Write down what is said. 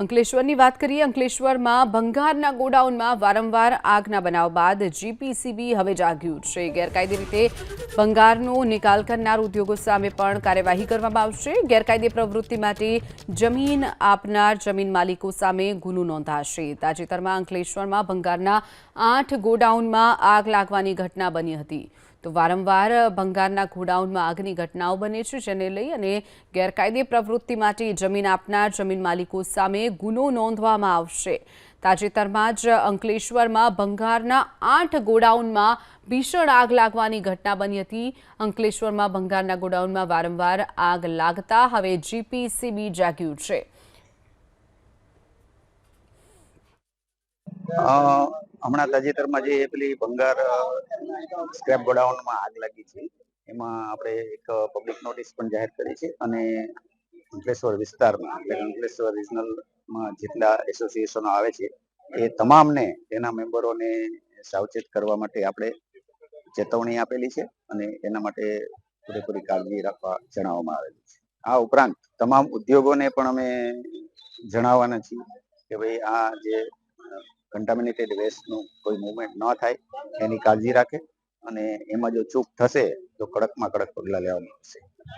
અંકલેશ્વરની વાત કરીએ. અંકલેશ્વરમાં ભંગારના ગોડાઉનમાં વારંવાર આગના બનાવ બાદ જીપીસીબી હવે જાગ્યું છે. ગેરકાયદે રીતે ભંગારનો નિકાલ કરનાર ઉદ્યોગો સામે પણ કાર્યવાહી કરવામાં આવશે. ગેરકાયદે પ્રવૃત્તિ માટે જમીન આપનાર જમીન માલિકો સામે ગુનો નોંધાશે. તાજેતરમાં અંકલેશ્વરમાં ભંગારના 8 ગોડાઉનમાં આગ લાગવાની ઘટના બની હતી. તો વારંવાર ભંગારના ગોડાઉનમાં આગની ઘટનાઓ બને છે, જેને લઈ અને ગેરકાયદે પ્રવૃત્તિ માટે જમીન આપનાર જમીન માલિકો સામે ગુનો નોંધવામાં આવશે. તાજેતરમાં જ અંકલેશ્વરમાં ભંગારના 8 ગોડાઉનમાં ભીષણ આગ લાગવાની ઘટના બની હતી. અંકલેશ્વરમાં ભંગારના ગોડાઉનમાં વારંવાર આગ લાગતા હવે જીપીસીબી જાગ્યું છે. હમણાં તાજેતરમાં જે પેલી ભંગાર સ્ક્રેપ ગોડાઉનમાં આગ લાગી છે, એમાં આપણે એક પબ્લિક નોટિસ પણ જાહેર કરી છે અને અંકલેશ્વર વિસ્તારમાં એટલે અંકલેશ્વર રિજનલમાં જેટલા એસોસિએશનો આવે છે એ તમામને તેના મેમ્બરોને સાવચેત કરવા માટે આપણે ચેતવણી આપેલી છે અને એના માટે પૂરેપૂરી કાળજી રાખવા જણાવવામાં આવેલું છે. આ ઉપરાંત તમામ ઉદ્યોગોને પણ અમે જણાવવાના છીએ કે ભાઈ આ જે કન્ટામિનેટેડ વેસ્ટનું કોઈ મૂવમેન્ટ ન થાય એની કાળજી રાખે અને એમાં જો ચૂક થશે તો કડકમાં કડક પગલાં લેવામાં આવશે.